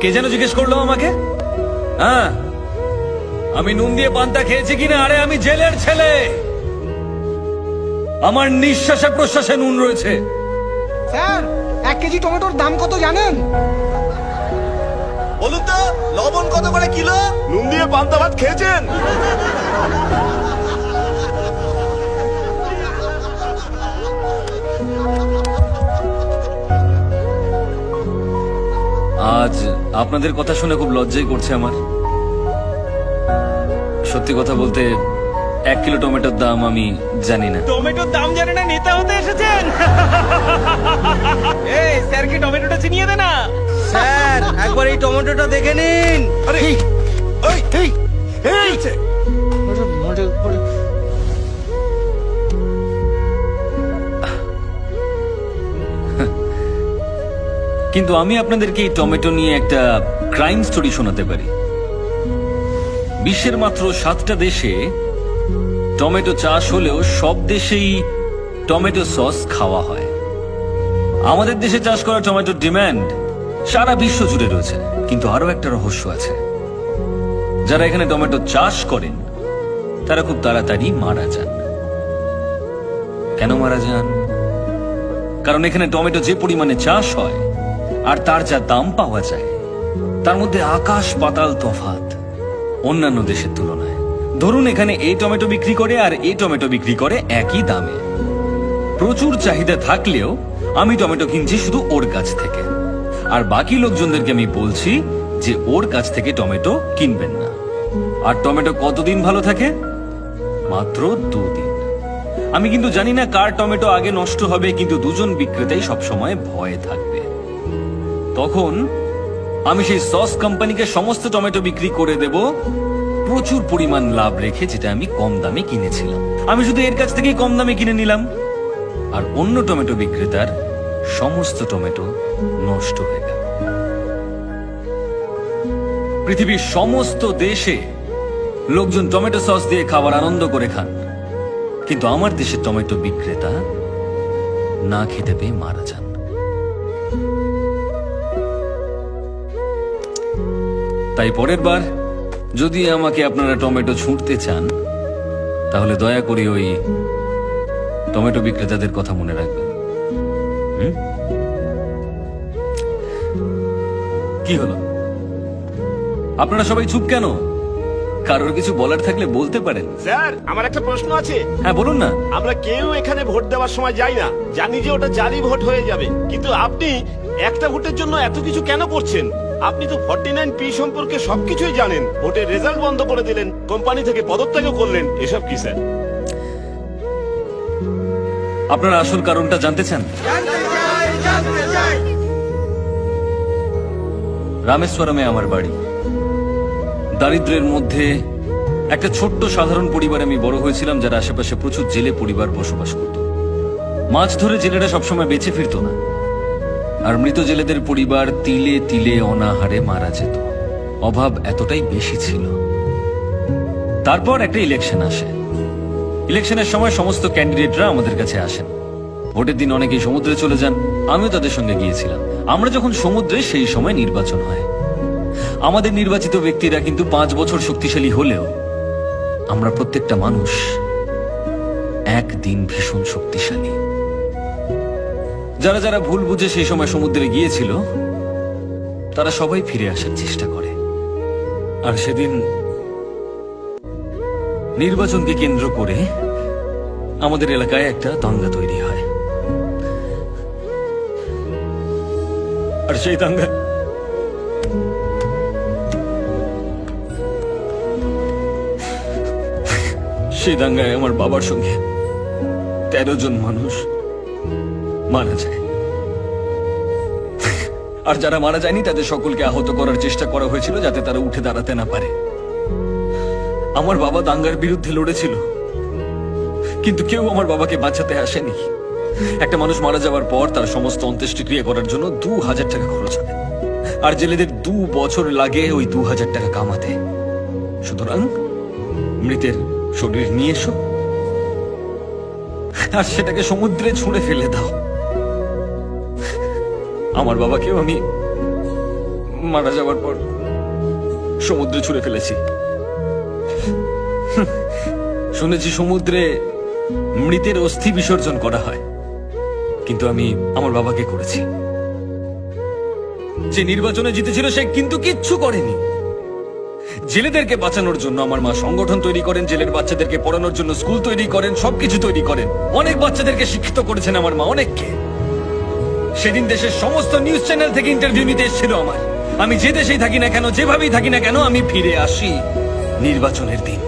কে যেন জিজ্ঞেস করলো আমাকে? হ্যাঁ, আমি নুন দিয়ে পান্তা খেয়েছি কিনা? আরে আমি জেলের ছেলে, আমার নিঃশ্বাসে প্রশ্বাসে নুন রয়েছে। স্যার 1 কেজি টমেটোর দাম কত জানেন? বলুন তো, লবণ কত করে কিলো? নুন দিয়ে পান্তা ভাত খেয়েছেন? আজ আপনাদের কথা শুনে খুব লজ্জাই করছে আমার। সত্যি কথা বলতে 1 কিলো টমেটোর দাম আমি জানি না। টমেটোর দাম জানে না, নেতা হতে এসেছেন? এই স্যারকে টমেটোটা চিনিয়ে দে না। স্যার একবার এই টমেটোটা দেখে নিন। আরে এই এই এই কিন্তু আমি আপনাদেরকে এই টমেটো নিয়ে একটা ক্রাইম স্টোরি শোনাতে পারি। বিশ্বের মাত্র 7টা দেশে টমেটো চাষ হলেও সব দেশেই টমেটো সস খাওয়া হয়। আমাদের দেশে চাষ করা টমেটোর ডিমান্ড সারা বিশ্ব জুড়ে রয়েছে। কিন্তু আরো একটা রহস্য আছে, যারা এখানে টমেটো চাষ করেন তারা খুব তাড়াতাড়ি মারা যান। কেন মারা যান? কারণ এখানে টমেটো যে পরিমাণে চাষ হয় আর তার যা দাম পাওয়া যায়, তার মধ্যে আকাশ পাতাল তফাৎ অন্যান্য দেশের তুলনায়। ধরুন এখানে এই টমেটো বিক্রি করে আর এই টমেটো বিক্রি করে একই দামে। প্রচুর চাহিদা থাকলেও আমি টমেটো কিনছি শুধু ওর কাছ থেকে, আর বাকি লোকজনদেরকে আমি বলছি যে ওর কাছ থেকে টমেটো কিনবেন না। আর টমেটো কতদিন ভালো থাকে? মাত্র 2 দিন। আমি কিন্তু জানি না কার টমেটো আগে নষ্ট হবে, কিন্তু দুজন বিক্রেতাই সবসময় ভয়ে থাকবে। তখন আমি সেই সস কোম্পানিকে সমস্ত টমেটো বিক্রি করে দেব প্রচুর পরিমাণ লাভ রেখে, যেটা আমি কম দামে কিনেছিলাম। আমি শুধু এর কাছ থেকেই কম দামে কিনে নিলাম, আর অন্য টমেটো বিক্রেতার সমস্ত টমেটো নষ্ট হয়ে গেল। পৃথিবীর সমস্ত দেশে লোকজন টমেটো সস দিয়ে খাবার আনন্দ করে খান, কিন্তু আমার দেশের টমেটো বিক্রেতা না খেতে পেয়ে মারা যান। তাই পরের বার যদি আমাকে আপনারা টমেটো ছুঁড়তে চান, তাহলে দয়া করে ওই টমেটো বিক্রেতাদের কথা মনে রাখবেন। কি হলো? আপনারা সবাই চুপ কেন? কারোর কিছু বলার থাকলে বলতে পারেন। স্যার, আমার একটা প্রশ্ন আছে। হ্যাঁ বলুন না। আমরা কেউ এখানে ভোট দেওয়ার সময় যাই না, জানি যে ওটা জালি ভোট হয়ে যাবে, কিন্তু আপনি একটা ভোটের জন্য এত কিছু কেন করছেন? আপনি তো 49P সম্পর্কে সবকিছুই জানেন। ভোটের রেজাল্ট বন্ধ করে দিলেন, কোম্পানি থেকে পদত্যাগও করলেন, এসব কি স্যার? আপনারা আসল কারণটা জানতে চান? রামেশ্বরমে আমার বাড়ি। দারিদ্র্যের মধ্যে একটা ছোট্ট সাধারণ পরিবারে আমি বড় হয়েছিলাম, যার আশেপাশে প্রচুর জেলে পরিবার বসবাস করত। মাছ ধরে জেলেরা সবসময় বেঁচে ফিরত না, আর মৃত জেলেদের পরিবার তিলে তিলে অনাহারে মারা যেত। অভাব এতটাই বেশি ছিল। তারপর একটা ইলেকশন আসে। ইলেকশনের সময় সমস্ত ক্যান্ডিডেটরা আমাদের কাছে আসেন। ভোটের দিন অনেকেই সমুদ্রে চলে যান, আমিও তাদের সঙ্গে গিয়েছিলাম। আমরা যখন সমুদ্রে, সেই সময় নির্বাচন হয়। আমাদের নির্বাচিত ব্যক্তিরা কিন্তু 5 বছর শক্তিশালী হলেও আমরা প্রত্যেকটা মানুষ একদিন ভীষণ শক্তিশালী। যারা যারা ভুল বুঝে সেই সময় সমুদ্রে গিয়েছিল, তারা সবাই ফিরে আসার চেষ্টা করে। আর সেদিন নির্বাচনকে কেন্দ্র করে আমাদের এলাকায় একটা দাঙ্গা তৈরি হয়। আর সেই দাঙ্গায় আমার বাবার সঙ্গে 13 জন মানুষ মারা যায়। আর যারা মারা যায়নি তাদের সকলকে আহত করার চেষ্টা করা হয়েছিল, যাতে তারা উঠে দাঁড়াতে না পারে। আমার বাবা দাঙ্গার বিরুদ্ধে লড়েছিল, কিন্তু কেউ আমার বাবাকে বাঁচাতে আসেনি। একটা মানুষ মারা যাওয়ার পর তার সমস্ত অন্ত্যেষ্টিক্রিয়া করার জন্য 2000 টাকা খরচ হয়, আর জেলেদের 2 বছর লাগে ওই 2000 টাকা কামাতে। সুতরাং মৃতের শরীর নিয়ে এসো আর সেটাকে সমুদ্রে ছুঁড়ে ফেলে দাও। আমার বাবাকেও আমি মারা যাওয়ার পর সমুদ্রে ছুঁড়ে ফেলেছি। শুনেছি সমুদ্রে মৃতের অস্থি বিসর্জন করা হয়, কিন্তু আমি আমার বাবাকে করেছি। যে নির্বাচনে জিতেছিল সে কিন্তু কিচ্ছু করেনি। জেলেদেরকে বাঁচানোর জন্য আমার মা সংগঠন তৈরি করেন, জেলের বাচ্চাদেরকে পড়ানোর জন্য স্কুল তৈরি করেন, সবকিছু তৈরি করেন। অনেক বাচ্চাদেরকে শিক্ষিত করেছেন আমার মা, অনেককে। সেদিন দেশের সমস্ত নিউজ চ্যানেল থেকে ইন্টারভিউ নিতে এসেছিল আমার। আমি যে দেশেই থাকি না কেন, যেভাবেই থাকি না কেন, আমি ফিরে আসি নির্বাচনের দিন।